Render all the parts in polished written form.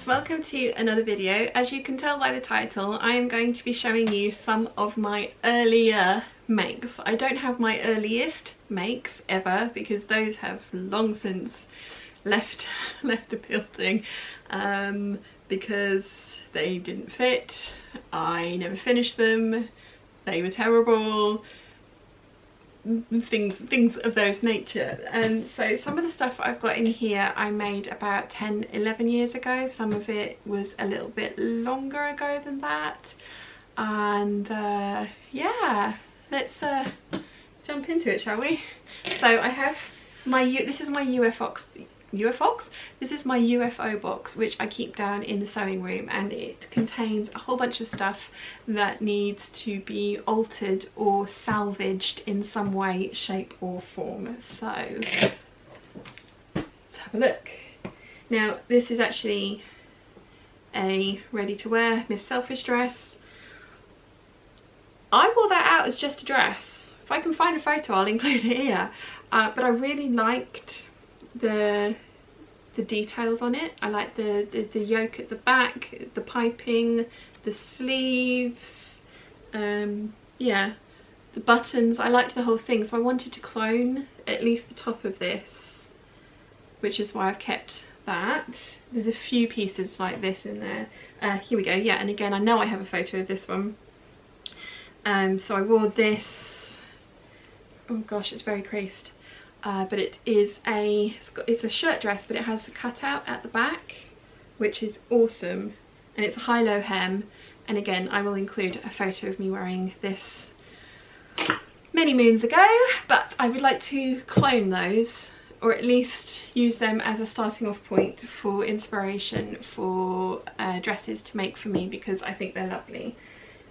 Peeps, welcome to another video. As you can tell by the title, I am going to be showing you some of my earlier makes. I don't have my earliest makes ever because those have long since left the building because they didn't fit. I never finished them. They were terrible. Things of those nature. And so some of the stuff I've got in here I made about 10-11 years ago. Some of it was a little bit longer ago than that, and yeah, let's jump into it, shall we? So I have my this is my this is my UFO box, which I keep down in the sewing room, and it contains a whole bunch of stuff that needs to be altered or salvaged in some way, shape or form. So let's have a look. Now this is actually a ready-to-wear Miss Selfish dress. I wore that out as just a dress. If I can find a photo I'll include it here, but I really liked the details on it. I like the yoke at the back, the piping, the sleeves, yeah, the buttons. I liked the whole thing, so I wanted to clone at least the top of this, which is why I've kept that. There's a few pieces like this in there. Here we go. Yeah, and again I know I have a photo of this one. So I wore this. Oh gosh, it's very creased. But it is it's a shirt dress, but it has a cutout at the back, which is awesome, and it's a high-low hem. And again, I will include a photo of me wearing this many moons ago, but I would like to clone those, or at least use them as a starting off point for inspiration for dresses to make for me, because I think they're lovely.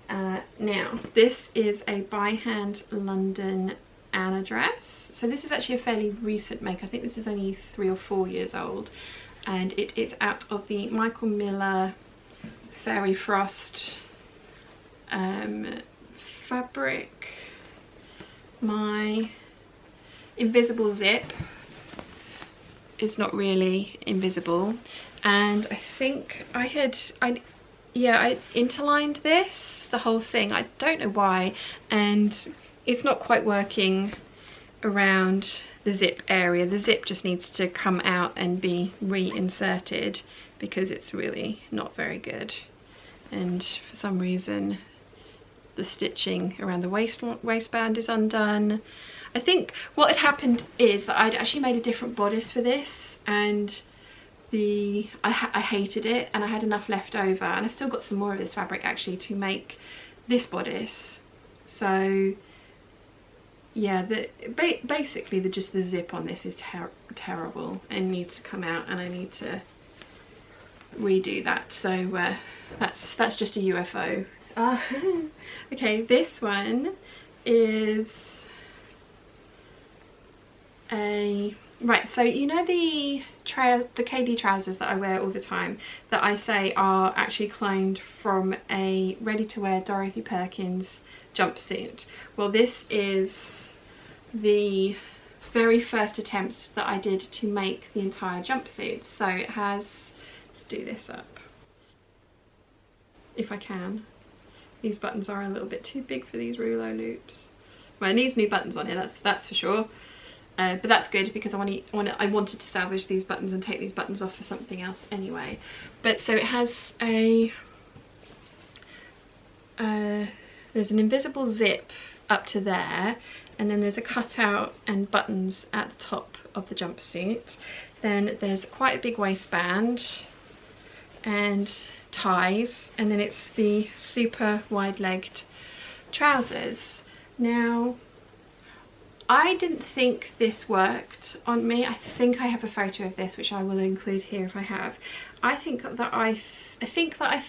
Now this is a by hand London Anna dress. So this is actually a fairly recent make. I think this is only 3 or 4 years old, and it is out of the Michael Miller Fairy Frost fabric. My invisible zip is not really invisible, and I think I interlined this, the whole thing. I don't know why, and it's not quite working around the zip area. The zip just needs to come out and be reinserted because it's really not very good, and for some reason the stitching around the waistband is undone. I think what had happened is that I'd actually made a different bodice for this, and I hated it, and I had enough left over, and I've still got some more of this fabric actually to make this bodice. So yeah, basically just the zip on this is terrible and needs to come out, and I need to redo that. So that's just a UFO. Okay, this one is a right. So you know the KB trousers that I wear all the time, that I say are actually cloned from a ready-to-wear Dorothy Perkins jumpsuit. Well, this is the very first attempt that I did to make the entire jumpsuit. So it has, let's do this up if I can. These buttons are a little bit too big for these rouleau loops. Well, it needs new buttons on it, that's for sure. But that's good because I wanted to salvage these buttons and take these buttons off for something else anyway. But so it has a there's an invisible zip up to there, and then there's a cutout and buttons at the top of the jumpsuit. Then there's quite a big waistband and ties, and then it's the super wide-legged trousers. Now I didn't think this worked on me. I think I have a photo of this, which I will include here if I have. I think that I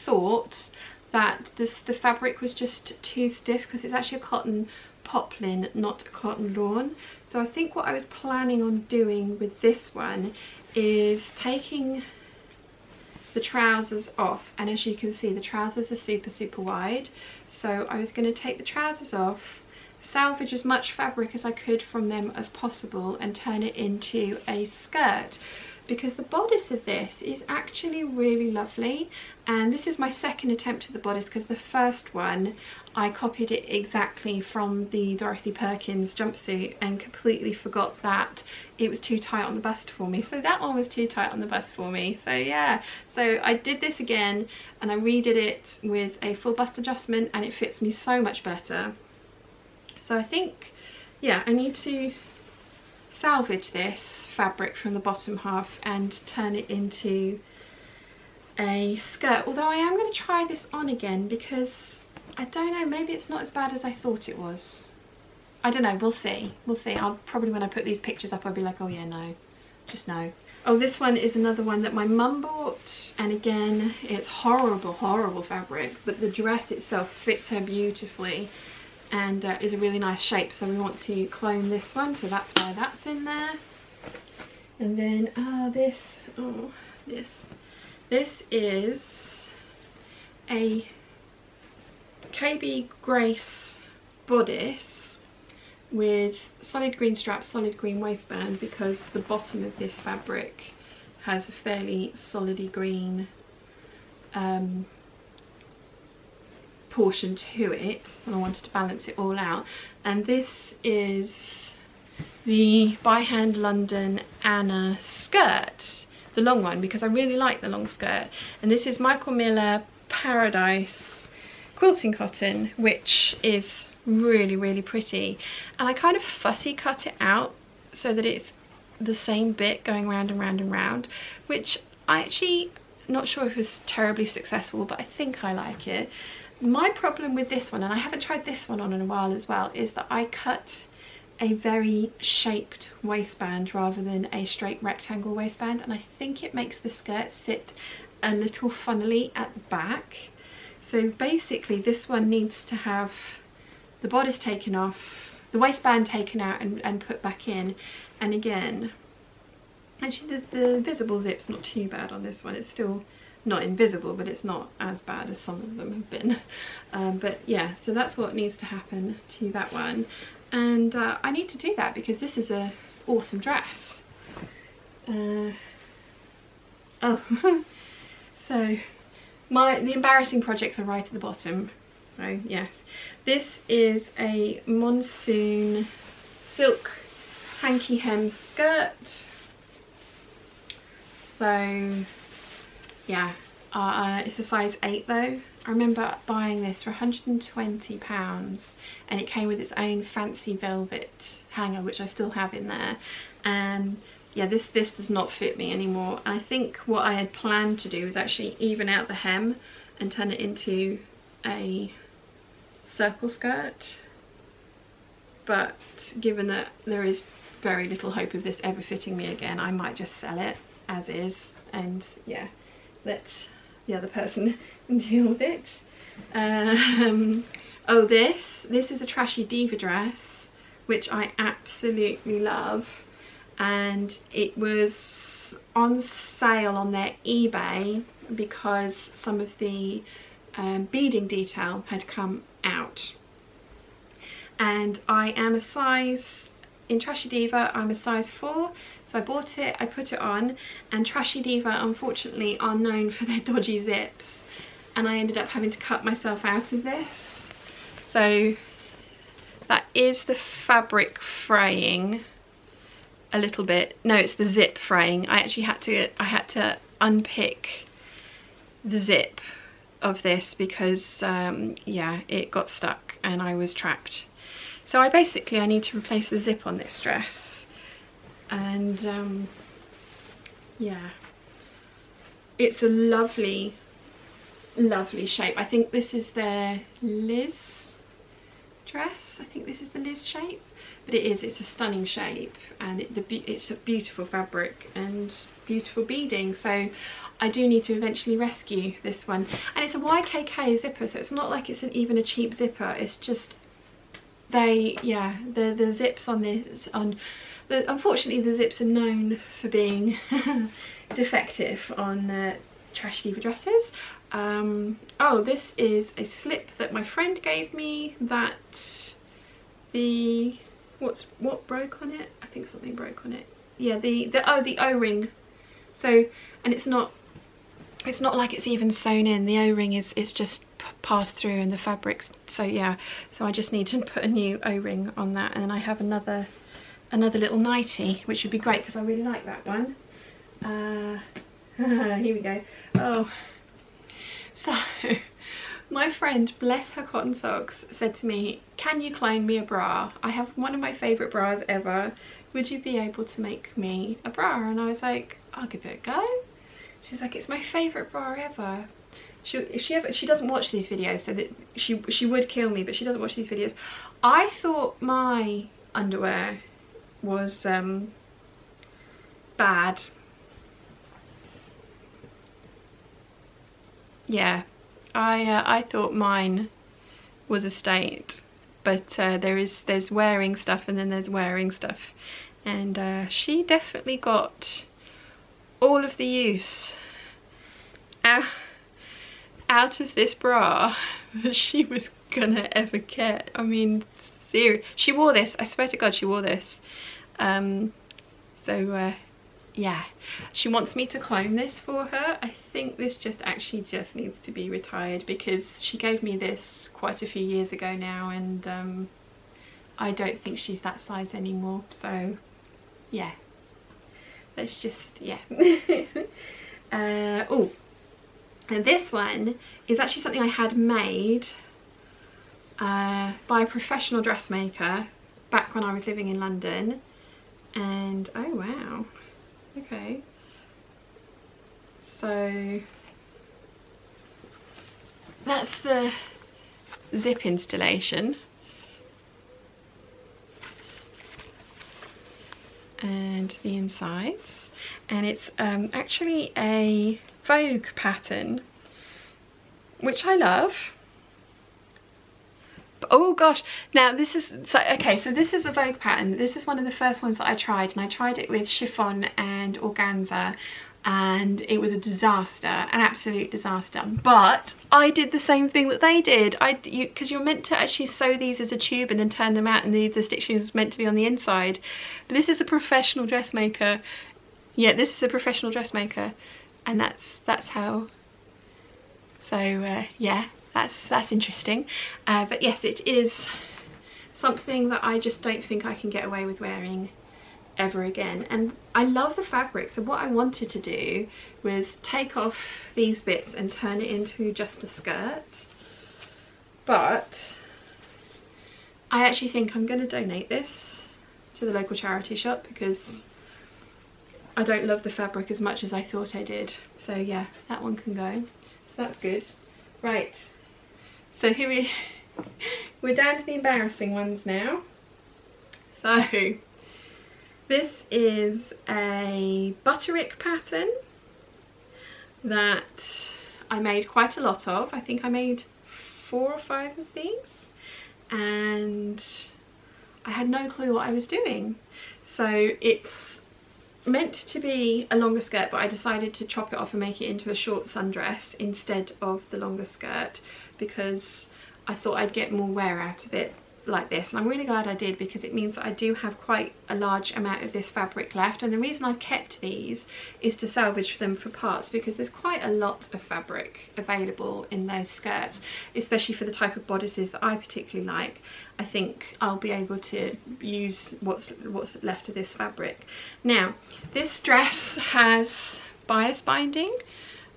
thought that the fabric was just too stiff, because it's actually a cotton poplin, not a cotton lawn. So I think what I was planning on doing with this one is taking the trousers off, and as you can see the trousers are super wide. So I was going to take the trousers off, salvage as much fabric as I could from them as possible, and turn it into a skirt. because the bodice of this is actually really lovely. And this is my second attempt at the bodice, because the first one I copied it exactly from the Dorothy Perkins jumpsuit and completely forgot that it was too tight on the bust for me. So that one was too tight on the bust for me. So yeah, so I did this again and I redid it with a full bust adjustment, and it fits me so much better. So I think, yeah, I need to salvage this fabric from the bottom half and turn it into a skirt. Although I am going to try this on again, because I don't know, maybe it's not as bad as I thought it was. I don't know, we'll see. We'll see. I'll probably, when I put these pictures up, I'll be like, oh yeah, no, just no. Oh, this one is another one that my mum bought, and again, it's horrible, horrible fabric, but the dress itself fits her beautifully and is a really nice shape. So we want to clone this one, so that's why that's in there. And then this is a KB Grace bodice with solid green straps, solid green waistband, because the bottom of this fabric has a fairly solidy green portion to it, and I wanted to balance it all out. And this is the By Hand London Anna skirt, the long one, because I really like the long skirt. And this is Michael Miller Paradise quilting cotton, which is really, really pretty. And I kind of fussy cut it out so that it's the same bit going round and round and round, which I actually not sure if it was terribly successful, but I think I like it. My problem with this one, and I haven't tried this one on in a while as well, is that I cut a very shaped waistband rather than a straight rectangle waistband, and I think it makes the skirt sit a little funnily at the back. So basically this one needs to have the bodice taken off, the waistband taken out and put back in. And again, actually the visible zip's not too bad on this one. It's still not invisible, but it's not as bad as some of them have been. But yeah, so that's what needs to happen to that one. And I need to do that because this is a awesome dress. Oh, so the embarrassing projects are right at the bottom. So yes, this is a Monsoon silk hanky hem skirt. So yeah, it's a size 8 though. I remember buying this for £120, and it came with its own fancy velvet hanger, which I still have in there. And yeah, this does not fit me anymore. I think what I had planned to do was actually even out the hem and turn it into a circle skirt, but given that there is very little hope of this ever fitting me again, I might just sell it as is and yeah, let the other person deal with it. Oh, this is a trashy Diva dress, which I absolutely love, and it was on sale on their eBay because some of the beading detail had come out, and I am a size, in Trashy Diva I'm a size 4, so I bought it, I put it on, and Trashy Diva unfortunately are known for their dodgy zips, and I ended up having to cut myself out of this. So that is the fabric fraying a little bit. No, it's the zip fraying. I actually had to unpick the zip of this because yeah, it got stuck and I was trapped. So I need to replace the zip on this dress, and yeah, it's a lovely shape. I think this is their Liz dress. I think this is the Liz shape, but it's a stunning shape, and it's a beautiful fabric and beautiful beading. So I do need to eventually rescue this one, and it's a YKK zipper, so it's not like it's even a cheap zipper. It's just the zips on this, unfortunately the zips are known for being defective on Trash Diva dresses. Oh, this is a slip that my friend gave me that what broke on it? I think something broke on it. Yeah, the O-ring So, and it's not like it's even sewn in. The O-ring is just passed through and the fabrics. So yeah, so I just need to put a new O-ring on that, and then I have another little nightie, which would be great because I really like that one. Here we go. Oh, so my friend, bless her cotton socks, said to me, can you clone me a bra? I have one of my favourite bras ever. Would you be able to make me a bra? And I was like, I'll give it a go. She's like, it's my favourite bra ever. She doesn't watch these videos, so that she would kill me, but she doesn't watch these videos. I thought my underwear was bad. Yeah, I thought mine was a state, but there's wearing stuff and then there's wearing stuff, and she definitely got all of the use out of this bra that she was gonna ever get. I mean, serious. She wore this, I swear to God, she wore this. Yeah, she wants me to clone this for her. I think this just needs to be retired because she gave me this quite a few years ago now, and I don't think she's that size anymore. So yeah, let's just, yeah. Oh, and this one is actually something I had made by a professional dressmaker back when I was living in London, and oh wow, okay, so that's the zip installation, and the insides, and it's actually a Vogue pattern, which I love. But, oh gosh, now this is, so okay, so this is a Vogue pattern. This is one of the first ones that I tried, and I tried it with chiffon and organza, and it was a disaster, an absolute disaster. But I did the same thing that they did. Because you're meant to actually sew these as a tube and then turn them out, and the stitching is meant to be on the inside. But this is a professional dressmaker. Yeah, this is a professional dressmaker, and that's how. So yeah, that's interesting. But yes, it is something that I just don't think I can get away with wearing ever again. And I love the fabric, so what I wanted to do was take off these bits and turn it into just a skirt, but I actually think I'm going to donate this to the local charity shop because I don't love the fabric as much as I thought I did. So yeah, that one can go, so that's good. Right, so here we're down to the embarrassing ones now. So this is a butterick pattern that I made quite a lot of. I think I made 4 or 5 of these, and I had no clue what I was doing. So it's meant to be a longer skirt, but I decided to chop it off and make it into a short sundress instead of the longer skirt because I thought I'd get more wear out of it like this, and I'm really glad I did because it means that I do have quite a large amount of this fabric left. And the reason I've kept these is to salvage them for parts, because there's quite a lot of fabric available in those skirts, especially for the type of bodices that I particularly like. I think I'll be able to use what's left of this fabric. Now this dress has bias binding,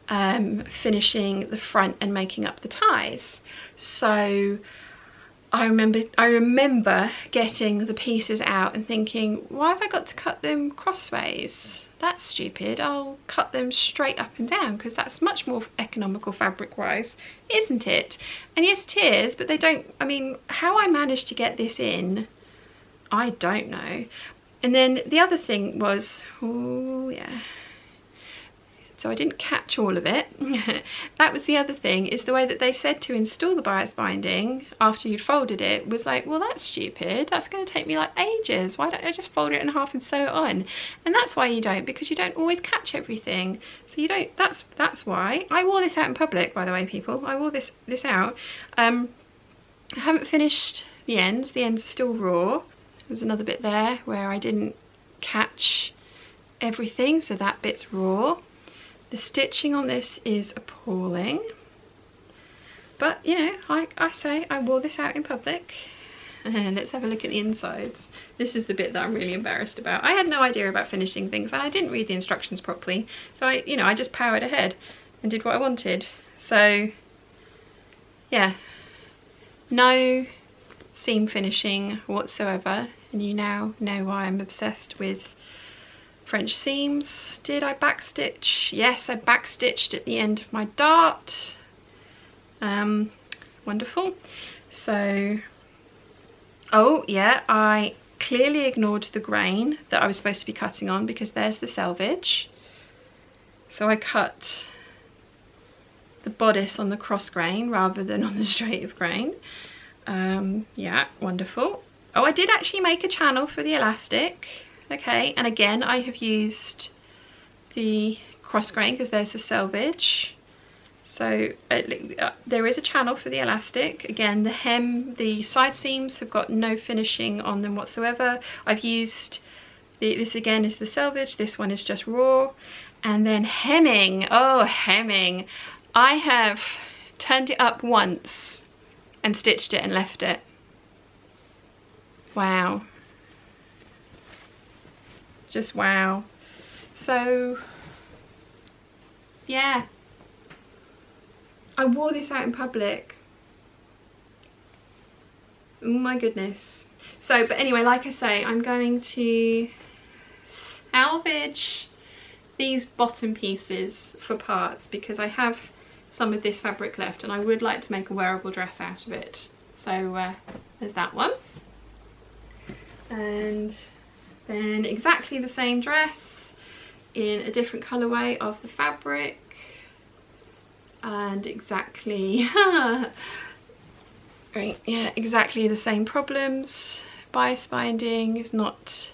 finishing the front and making up the ties. So I remember getting the pieces out and thinking, why have I got to cut them crossways? That's stupid. I'll cut them straight up and down because that's much more economical fabric wise, isn't it? And yes, it is, but they don't, I mean, how I managed to get this in, I don't know. And then the other thing was, oh yeah, so I didn't catch all of it. That was the other thing, is the way that they said to install the bias binding after you'd folded it was like, well, that's stupid, that's going to take me like ages, why don't I just fold it in half and sew it on? And that's why you don't, because you don't always catch everything. So you don't, that's why. I wore this out in public, by the way, people. I wore this out. I haven't finished the ends are still raw. There's another bit there where I didn't catch everything, so that bit's raw. The stitching on this is appalling, but you know, I say I wore this out in public. Let's have a look at the insides. This is the bit that I'm really embarrassed about. I had no idea about finishing things, and I didn't read the instructions properly, so I just powered ahead and did what I wanted. So yeah, no seam finishing whatsoever, and you now know why I'm obsessed with French seams. Did I backstitch? Yes, I backstitched at the end of my dart. Wonderful. So, oh yeah, I clearly ignored the grain that I was supposed to be cutting on, because there's the selvage. So I cut the bodice on the cross grain rather than on the straight of grain. Yeah, wonderful. Oh, I did actually make a channel for the elastic. Okay, and again I have used the cross grain because there's the selvage. So there is a channel for the elastic. Again, the hem, the side seams have got no finishing on them whatsoever. I've used this again is the selvage, this one is just raw. And then hemming, oh hemming. I have turned it up once and stitched it and left it. Wow. Just wow. So yeah, I wore this out in public. Oh my goodness. So, but anyway, like I say, I'm going to salvage these bottom pieces for parts, because I have some of this fabric left and I would like to make a wearable dress out of it. So there's that one. And then exactly the same dress in a different colourway of the fabric. And exactly right, yeah, exactly the same problems. Bias binding is not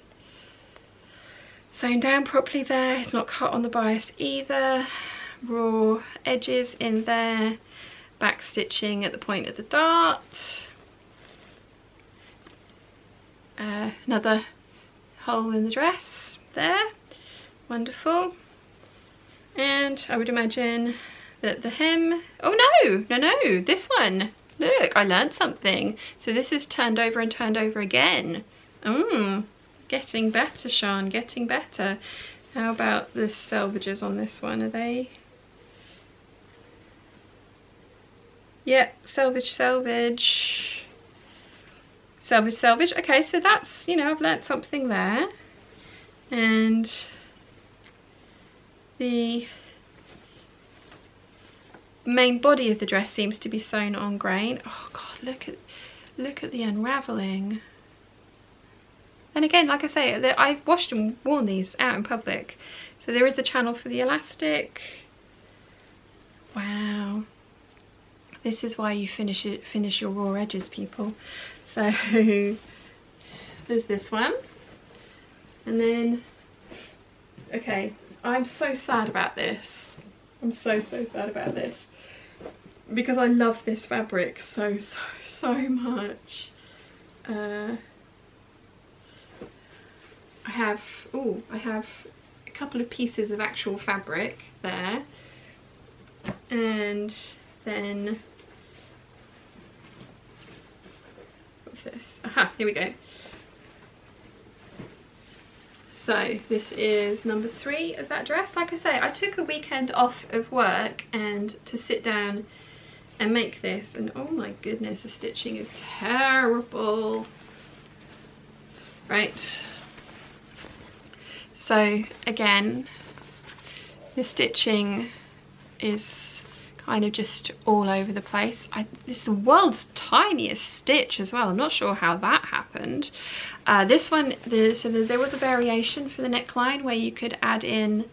sewn down properly there, it's not cut on the bias either. Raw edges in there, back stitching at the point of the dart. Another hole in the dress there, wonderful. And I would imagine that the hem, oh no, this one, look, I learned something. So this is turned over and turned over again. Getting better, Sean, getting better. How about the selvages on this one? Are they? Yep, selvage, selvage, selvage, selvage. Okay, so that's, you know, I've learnt something there. And the main body of the dress seems to be sewn on grain. Oh god, look at the unraveling. And again, like I say, I've washed and worn these out in public. So there is the channel for the elastic. Wow. This is why you finish your raw edges, people. So there's this one. And then, okay, I'm so sad about this. I'm so sad about this, because I love this fabric so much. I have a couple of pieces of actual fabric there, and then what's this? Aha, here we go. So this is number 3 of that dress. Like I say, I took a weekend off of work and to sit down and make this, and oh my goodness, the stitching is terrible. Right. So again, the stitching is kind of just all over the place. This is the world's tiniest stitch as well. I'm not sure how that happened. This one, so there was a variation for the neckline where you could add in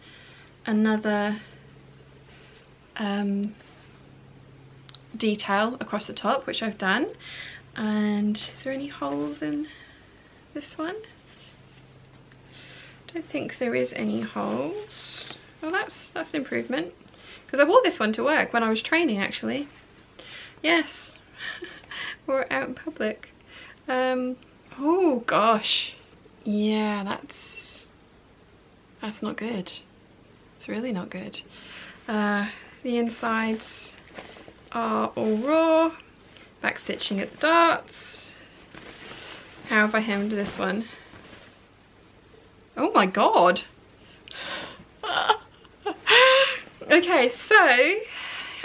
another detail across the top, which I've done. And is there any holes in this one? I don't think there is any holes. Well, that's an improvement, because I wore this one to work when I was training, actually. Yes, wore it out in public. Oh gosh, yeah, that's That's not good. It's really not good. The insides are all raw. Back stitching at the darts. How have I hemmed this one? Oh my god. Okay, so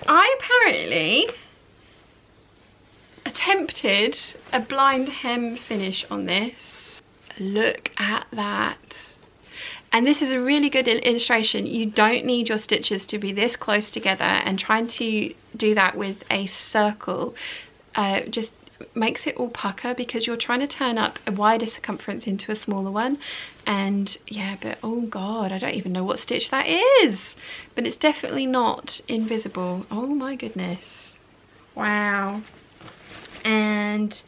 I apparently attempted a blind hem finish on this. Look at that. And this is a really good illustration. You don't need your stitches to be this close together, and trying to do that with a circle just makes it all pucker, because you're trying to turn up a wider circumference into a smaller one. And yeah, but oh god, I don't even know what stitch that is, but it's definitely not invisible. Oh my goodness, wow. And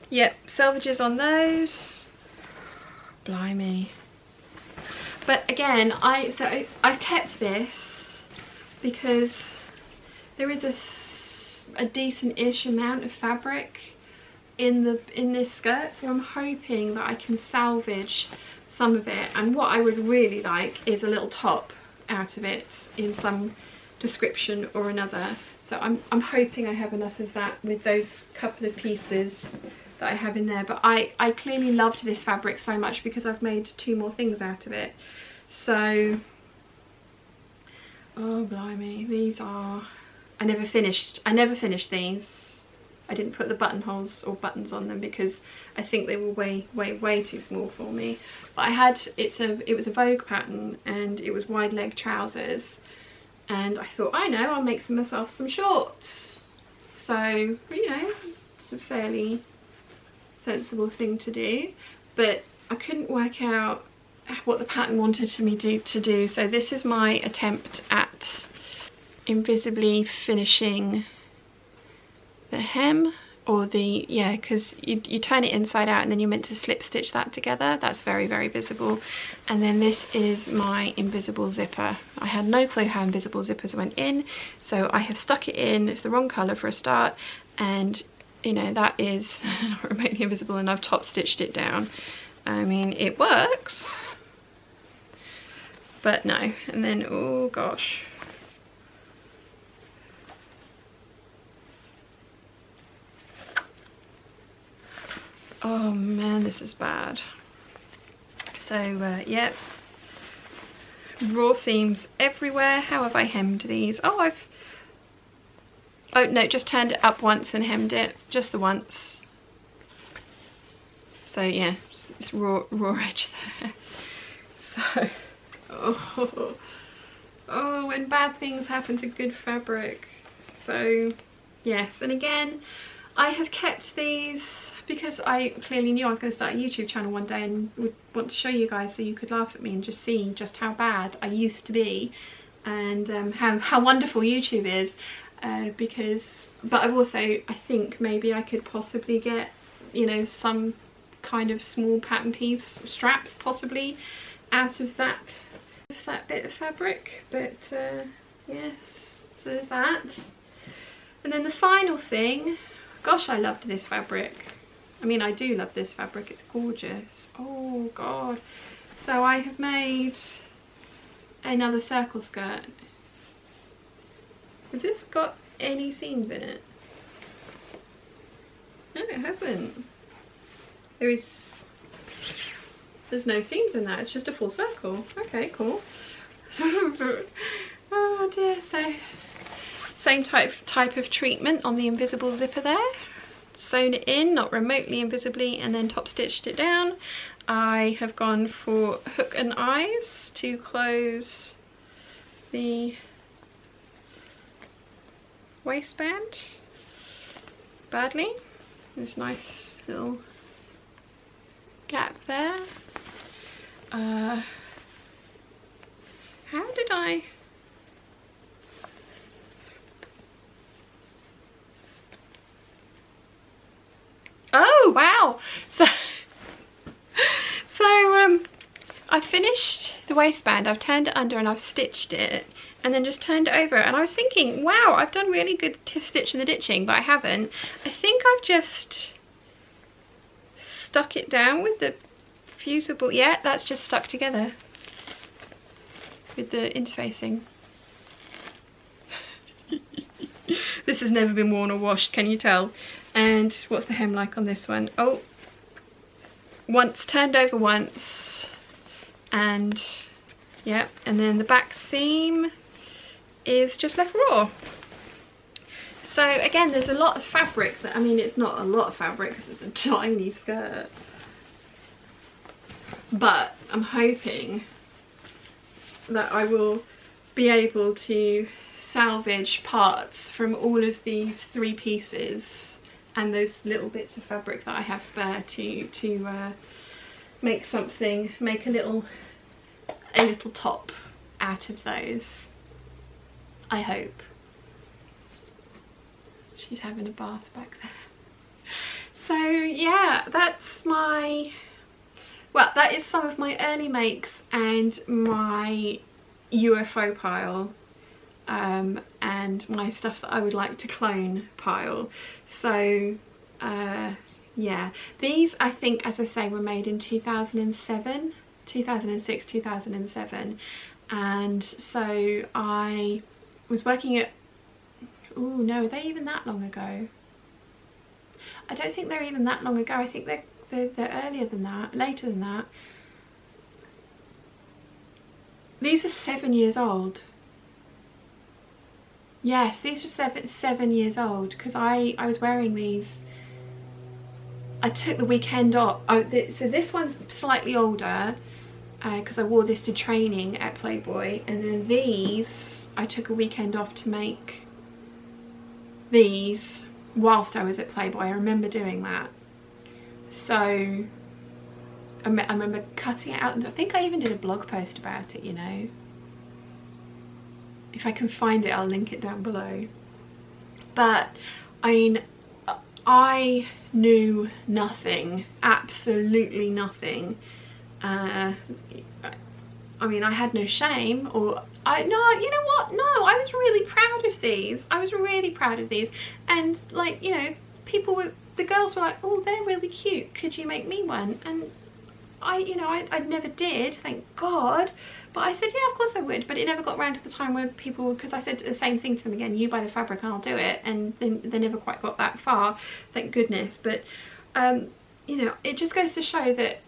yep, selvages on those. Blimey. But again, I've kept this because there is a decent-ish amount of fabric in this skirt, so I'm hoping that I can salvage some of it. And what I would really like is a little top out of it in some description or another. So I'm hoping I have enough of that with those couple of pieces that I have in there. But I clearly loved this fabric so much because I've made 2 more things out of it. So, oh blimey, these are, I never finished these. I didn't put the buttonholes or buttons on them because I think they were way too small for me. But I had, it was a Vogue pattern, and it was wide leg trousers, and I thought, I know, I'll make myself some shorts. So, you know, it's a fairly sensible thing to do, but I couldn't work out what the pattern wanted me to do. So this is my attempt at invisibly finishing the hem, or the, yeah, because you turn it inside out and then you're meant to slip stitch that together. That's very visible. And then this is my invisible zipper. I had no clue how invisible zippers went in, so I have stuck it in. It's the wrong colour for a start, and you know, that is remotely invisible, and I've top stitched it down. I mean, it works, but no. And then, oh gosh, oh man, this is bad. So yep, raw seams everywhere. How have I hemmed these? Oh no, just turned it up once and hemmed it, just the once. So yeah, it's raw edge there. So, oh, when bad things happen to good fabric. So yes, and again, I have kept these because I clearly knew I was going to start a YouTube channel one day and would want to show you guys, so you could laugh at me and just see just how bad I used to be, and how wonderful YouTube is. But I've also, I think maybe I could possibly get, you know, some kind of small pattern piece, straps possibly, out of that bit of fabric. But yes, so there's that. And then the final thing, gosh, I loved this fabric. I mean, I do love this fabric, it's gorgeous. Oh god. So I have made another circle skirt. Has this got any seams in it? No, it hasn't. There's no seams in that, it's just a full circle. Okay, cool. Oh dear. So same type of treatment on the invisible zipper there. Sewn it in, not remotely invisibly, and then top stitched it down. I have gone for hook and eyes to close the waistband badly. This nice little gap there. How did I... Oh wow! So I finished the waistband, I've turned it under and I've stitched it, and then just turned it over, and I was thinking, wow, I've done really good stitching the ditching, but I haven't. I think I've just stuck it down with the fusible. Yeah, that's just stuck together with the interfacing. This has never been worn or washed, can you tell? And what's the hem like on this one? Oh, once turned over once, and yeah, and then the back seam is just left raw. So again, there's a lot of fabric that, I mean, it's not a lot of fabric because it's a tiny skirt, but I'm hoping that I will be able to salvage parts from all of these 3 pieces and those little bits of fabric that I have spare to make something, make a little top out of those, I hope. She's having a bath back there. So yeah, that's my, well, that is some of my early makes and my UFO pile, and my stuff that I would like to clone pile. So yeah, these I think, as I say, were made in 2007, 2006, 2007, and so I was working at, oh no, are they even that long ago? I don't think they're even that long ago. I think they're earlier than that, later than that. These are 7 years old. Yes, these were 7 years old, because I was wearing these. I took the weekend off. So this one's slightly older, because I wore this to training at Playboy, and then these I took a weekend off to make these whilst I was at Playboy. I remember doing that. So I remember cutting it out, and I think I even did a blog post about it, you know. If I can find it, I'll link it down below. But I mean, I knew nothing, absolutely nothing. I mean, I had no shame, or no, you know what, no, I was really proud of these. I was really proud of these, and like, you know, the girls were like, oh, they're really cute, could you make me one? And I never did, thank God, but I said, yeah, of course I would. But it never got around to the time where people, because I said the same thing to them again, you buy the fabric and I'll do it, and then they never quite got that far, thank goodness. But you know, it just goes to show that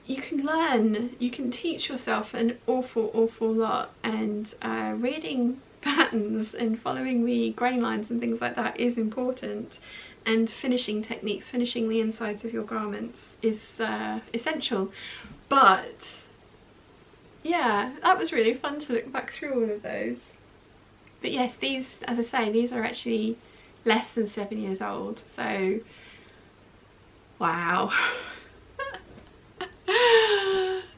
you can learn, you can teach yourself an awful lot, and reading patterns and following the grain lines and things like that is important, and finishing techniques, finishing the insides of your garments is essential. But yeah, that was really fun to look back through all of those. But yes, these, as I say, these are actually less than 7 years old, so wow.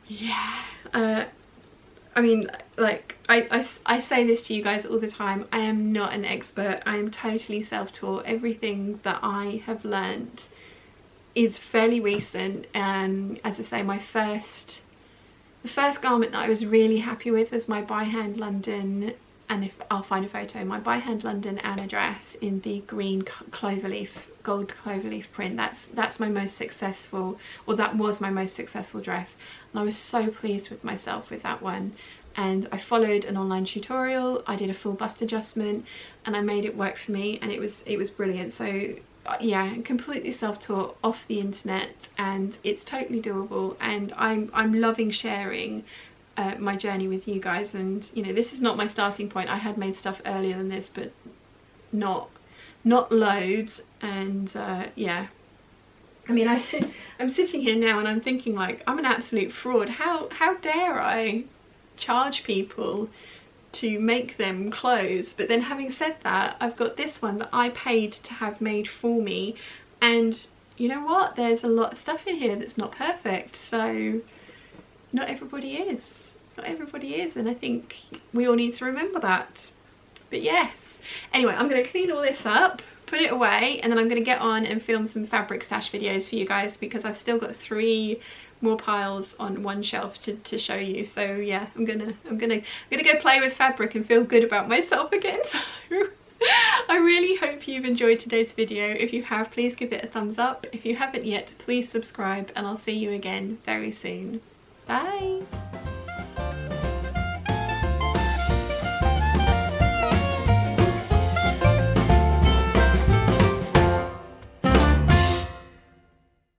Yeah, I mean, like, I say this to you guys all the time, I am not an expert, I am totally self-taught. Everything that I have learnt is fairly recent, and as I say, the first garment that I was really happy with was my by hand London, and if I'll find a photo, my by hand London Anna dress in the green gold cloverleaf print. That's my most successful, or that was my most successful dress, and I was so pleased with myself with that one. And I followed an online tutorial, I did a full bust adjustment, and I made it work for me, and it was brilliant. So yeah, completely self-taught off the internet, and it's totally doable, and I'm loving sharing my journey with you guys. And you know, this is not my starting point. I had made stuff earlier than this, but not loads. And yeah, I mean, I'm sitting here now and I'm thinking, like, I'm an absolute fraud. How dare I charge people to make them clothes? But then, having said that, I've got this one that I paid to have made for me, and you know what, there's a lot of stuff in here that's not perfect. So not everybody is, and I think we all need to remember that. But yes, anyway, I'm going to clean all this up, put it away, and then I'm going to get on and film some fabric stash videos for you guys, because I've still got 3 more piles on one shelf to show you. So yeah, I'm gonna go play with fabric and feel good about myself again. So I really hope you've enjoyed today's video. If you have, please give it a thumbs up. If you haven't yet, please subscribe, and I'll see you again very soon. Bye!